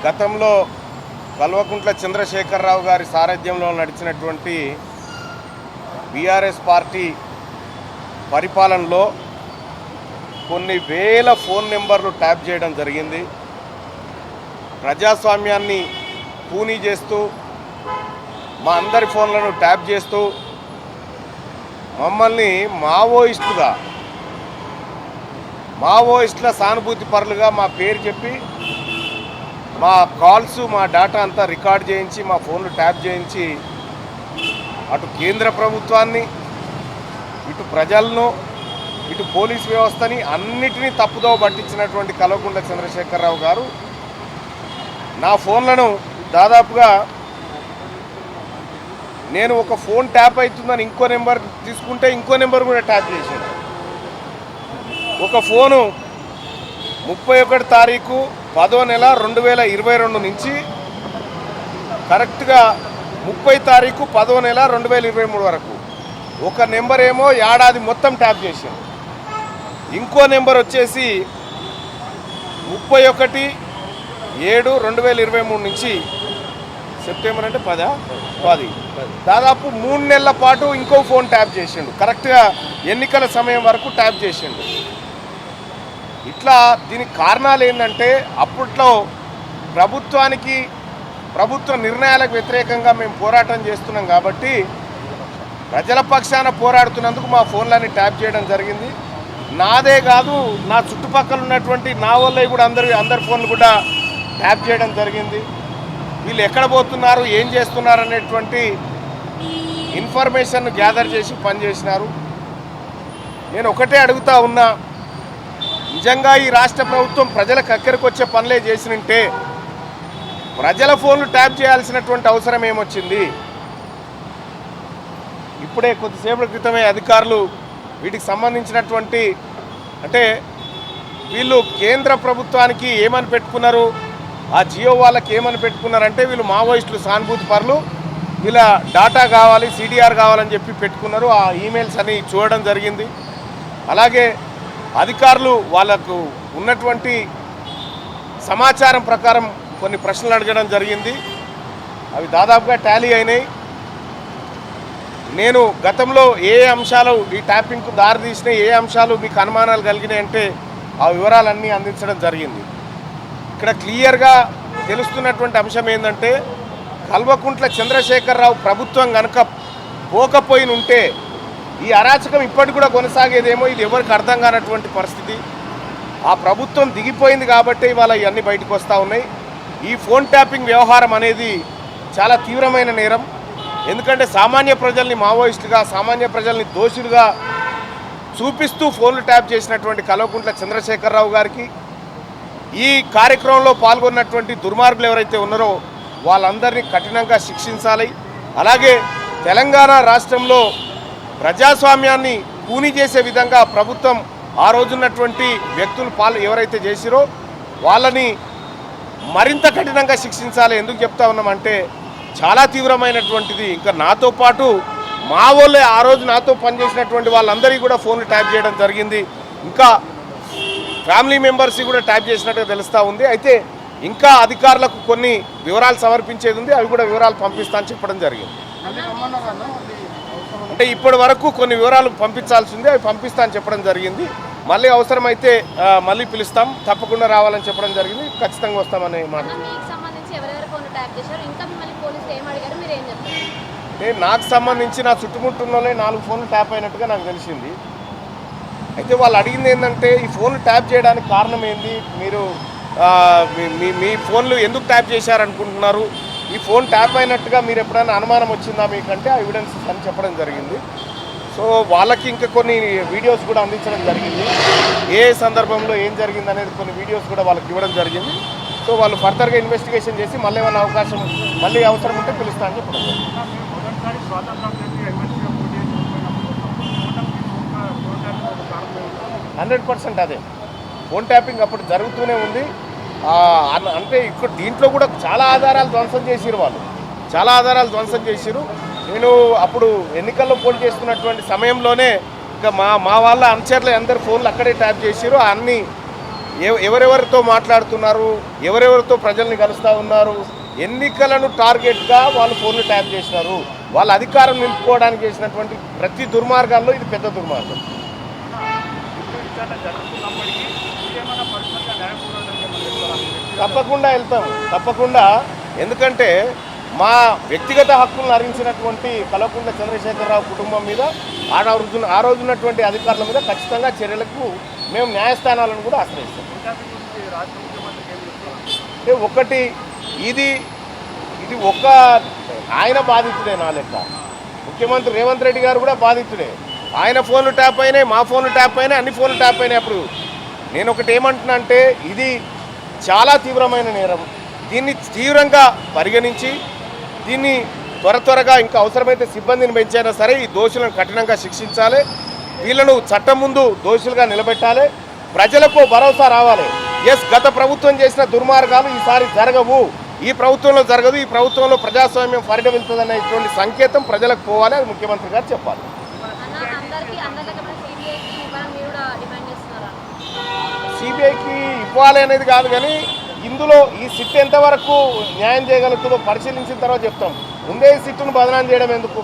గతంలో కల్వకుంట్ల చంద్రశేఖరరావు గారి సారథ్యంలో నడిచినటువంటి బీఆర్ఎస్ పార్టీ పరిపాలనలో కొన్ని వేల ఫోన్ నెంబర్లు ట్యాప్ చేయడం జరిగింది. ప్రజాస్వామ్యాన్ని కూనీ చేస్తూ మా అందరి ఫోన్లను ట్యాప్ చేస్తూ మమ్మల్ని మావోయిస్టుల సానుభూతి పరులుగా మా పేరు చెప్పి మా కాల్స్ మా డేటా అంతా రికార్డ్ చేయించి మా ఫోన్లు ట్యాప్ చేయించి అటు కేంద్ర ప్రభుత్వాన్ని ఇటు ప్రజలను ఇటు పోలీస్ వ్యవస్థని అన్నిటినీ తప్పుదోవ పట్టించినటువంటి కల్వకుంట్ల చంద్రశేఖరరావు గారు నా ఫోన్లను దాదాపుగా నేను ఒక ఫోన్ ట్యాప్ అవుతుందని ఇంకో నెంబర్ తీసుకుంటే ఇంకో నెంబర్ కూడా ట్యాప్ చేశాను. ఒక ఫోను 31 తారీఖు 10వ నెల 2022 నుంచి కరెక్ట్గా 30 తారీఖు 10వ నెల 2023 వరకు ఒక నెంబర్ ఏమో ఏడాది మొత్తం ట్యాప్ చేశాను. ఇంకో నెంబర్ వచ్చేసి 31/7/2023 నుంచి సెప్టెంబర్ అంటే 10 దాదాపు 3 నెలల పాటు ఇంకో ఫోన్ ట్యాప్ చేసిండు. కరెక్ట్గా ఎన్నికల సమయం వరకు ట్యాప్ చేసిండు. ఇట్లా దీనికి కారణాలు ఏంటంటే అప్పట్లో ప్రభుత్వ నిర్ణయాలకు వ్యతిరేకంగా మేము పోరాటం చేస్తున్నాం కాబట్టి ప్రజల పక్షాన పోరాడుతున్నందుకు మా ఫోన్లని ట్యాప్ చేయడం జరిగింది. నాదే కాదు, నా చుట్టుపక్కల ఉన్నటువంటి నా వాళ్ళవి కూడా అందరి ఫోన్లు కూడా ట్యాప్ చేయడం జరిగింది. వీళ్ళు ఎక్కడ పోతున్నారు, ఏం చేస్తున్నారు అనేటువంటి ఇన్ఫర్మేషన్ గ్యాదర్ చేసి పనిచేసినారు. నేను ఒకటే అడుగుతా ఉన్నా, నిజంగా ఈ రాష్ట్ర ప్రభుత్వం ప్రజలకు అక్కడికి వచ్చే పనులే చేసినంటే ప్రజల ఫోన్లు ట్యాప్ చేయాల్సినటువంటి అవసరం ఏమొచ్చింది? ఇప్పుడే కొద్దిసేపటి క్రితమే అధికారులు వీటికి సంబంధించినటువంటి అంటే వీళ్ళు కేంద్ర ప్రభుత్వానికి ఏమని పెట్టుకున్నారు, ఆ జియో వాళ్ళకి ఏమని పెట్టుకున్నారంటే వీళ్ళు మావోయిస్టులు సానుభూతి పరులు, వీళ్ళ డాటా కావాలి, సిడిఆర్ కావాలని చెప్పి పెట్టుకున్నారు. ఆ ఈమెయిల్స్ అని చూడడం జరిగింది. అలాగే అధికారులు వాళ్ళకు ఉన్నటువంటి సమాచారం ప్రకారం కొన్ని ప్రశ్నలు అడగడం జరిగింది. అవి దాదాపుగా టాలీ అయినాయి. నేను గతంలో ఏ అంశాలు ఈ ట్యాపింగ్కు దారితీసినాయి, ఏ అంశాలు మీకు అనుమానాలు కలిగినాయి అంటే ఆ వివరాలన్నీ అందించడం జరిగింది. ఇక్కడ క్లియర్గా తెలుస్తున్నటువంటి అంశం ఏంటంటే కల్వకుంట్ల చంద్రశేఖరరావు ప్రభుత్వం కనుక పోకపోయిన ఉంటే ఈ అరాచకం ఇప్పటికి కూడా కొనసాగేదేమో, ఇది ఎవరికి అర్థం కానటువంటి పరిస్థితి. ఆ ప్రభుత్వం దిగిపోయింది కాబట్టి ఇవాళ ఇవన్నీ బయటకు వస్తూ ఉన్నాయి. ఈ ఫోన్ ట్యాపింగ్ వ్యవహారం అనేది చాలా తీవ్రమైన నేరం. ఎందుకంటే సామాన్య ప్రజల్ని మావోయిస్టుగా, సామాన్య ప్రజల్ని దోషులుగా చూపిస్తూ ఫోన్లు ట్యాప్ చేసినటువంటి కల్వకుంట్ల చంద్రశేఖరరావు గారికి, ఈ కార్యక్రమంలో పాల్గొన్నటువంటి దుర్మార్గులు ఎవరైతే ఉన్నారో వాళ్ళందరినీ కఠినంగా శిక్షించాలి. అలాగే తెలంగాణ రాష్ట్రంలో ప్రజాస్వామ్యాన్ని కూనీ చేసే విధంగా ప్రభుత్వం ఆ రోజున్నటువంటి వ్యక్తులు ఎవరైతే చేసిరో వాళ్ళని మరింత కఠినంగా శిక్షించాలి. ఎందుకు చెప్తా ఉన్నామంటే చాలా తీవ్రమైనటువంటిది. ఇంకా నాతో పాటు మా వాళ్ళే ఆ రోజు నాతో పనిచేసినటువంటి వాళ్ళందరికీ కూడా ఫోన్లు ట్యాప్ చేయడం జరిగింది. ఇంకా ఫ్యామిలీ మెంబర్స్ కూడా ట్యాప్ చేసినట్టుగా తెలుస్తూ ఉంది. అయితే ఇంకా అధికారులకు కొన్ని వివరాలు సమర్పించేది ఉంది, అవి కూడా వివరాలు పంపిస్తా అని చెప్పడం జరిగింది. అంటే ఇప్పటి వరకు కొన్ని వివరాలు పంపించాల్సి ఉంది, అవి పంపిస్తా అని చెప్పడం జరిగింది. మళ్ళీ అవసరమైతే మళ్ళీ పిలుస్తాం, తప్పకుండా రావాలని చెప్పడం జరిగింది. ఖచ్చితంగా వస్తామనే మాట. నాకు సంబంధించి నా చుట్టుముట్టులోనే 4 ఫోన్లు ట్యాప్ అయినట్టుగా నాకు తెలిసింది. అయితే వాళ్ళు అడిగింది ఏంటంటే ఈ ఫోన్లు ట్యాప్ చేయడానికి కారణం ఏంది, మీరు మీ ఫోన్లు ఎందుకు ట్యాప్ చేశారనుకుంటున్నారు, ఈ ఫోన్ ట్యాప్ అయినట్టుగా మీరు ఎప్పుడైనా అనుమానం వచ్చిందా మీకంటే ఆ ఎవిడెన్స్ అని చెప్పడం జరిగింది. సో వాళ్ళకి ఇంకా కొన్ని వీడియోస్ కూడా అందించడం జరిగింది. ఏ సందర్భంలో ఏం జరిగింది అనేది కొన్ని వీడియోస్ కూడా వాళ్ళకి ఇవ్వడం జరిగింది. సో వాళ్ళు ఫర్దర్గా ఇన్వెస్టిగేషన్ చేసి మళ్ళీ ఏమైనా మళ్ళీ అవసరం ఉంటే పిలుస్తా అని చెప్పడం జరిగింది. 100% అదే ఫోన్ ట్యాపింగ్ అప్పుడు జరుగుతూనే ఉంది. అంటే ఇక్కడ దీంట్లో కూడా చాలా ఆధారాలు ధ్వంసం చేసిరు, వాళ్ళు చాలా ఆధారాలు ధ్వంసం చేసిరు. నేను అప్పుడు ఎన్నికల్లో పోటీ చేస్తున్నటువంటి సమయంలోనే ఇంకా మా వాళ్ళ అనుచరులు అందరి ఫోన్లు అక్కడే ట్యాప్ చేసిరు. అన్ని ఎవరెవరితో మాట్లాడుతున్నారు, ఎవరెవరితో ప్రజల్ని కలుస్తూ ఉన్నారు, ఎన్నికలను టార్గెట్గా వాళ్ళు ఫోన్లు ట్యాప్ చేసినారు. వాళ్ళ అధికారం నిలుపుకోవడానికి చేసినటువంటి ప్రతి దుర్మార్గాల్లో ఇది పెద్ద దుర్మార్గం. తప్పకుండా వెళ్తాము, తప్పకుండా. ఎందుకంటే మా వ్యక్తిగత హక్కులను హరించినటువంటి కల్వకుంట్ల చంద్రశేఖరరావు కుటుంబం మీద ఆ రోజు ఉన్నటువంటి అధికారుల మీద ఖచ్చితంగా చర్యలకు మేము న్యాయస్థానాలను కూడా ఆశ్రయిస్తాం. అంటే ఒకటి ఇది ఒక్క ఆయన బాధితుడే నా లెక్క. ముఖ్యమంత్రి రేవంత్ రెడ్డి గారు కూడా బాధితుడే. ఆయన ఫోన్లు ట్యాప్ అయినాయి, మా ఫోన్లు ట్యాప్ అయినాయి, అన్ని ఫోన్లు ట్యాప్ అయినాయి. అప్పుడు నేను ఒకటి ఏమంటున్నా అంటే ఇది చాలా తీవ్రమైన నేరం. దీన్ని తీవ్రంగా పరిగణించి దీన్ని త్వరగా ఇంకా అవసరమైతే సిబ్బందిని పెంచైనా సరే ఈ దోషులను కఠినంగా శిక్షించాలి. వీళ్ళను చట్టం ముందు దోషులుగా నిలబెట్టాలి. ప్రజలకు భరోసా రావాలి. గత ప్రభుత్వం చేసిన దుర్మార్గాలు ఈసారి జరగవు, ఈ ప్రభుత్వంలో జరగదు, ఈ ప్రభుత్వంలో ప్రజాస్వామ్యం పరిణమిస్తుందనేటువంటి సంకేతం ప్రజలకు పోవాలి. అది ముఖ్యమంత్రి గారు చెప్పాలి. సిబిఐకి ఇవ్వాలి అనేది కాదు, కానీ ఇందులో ఈ సిట్ ఎంతవరకు న్యాయం చేయగలుగుతుందో పరిశీలించిన తర్వాత చెప్తాం. ముందే ఈ సిట్టును బదనాం చేయడం ఎందుకు?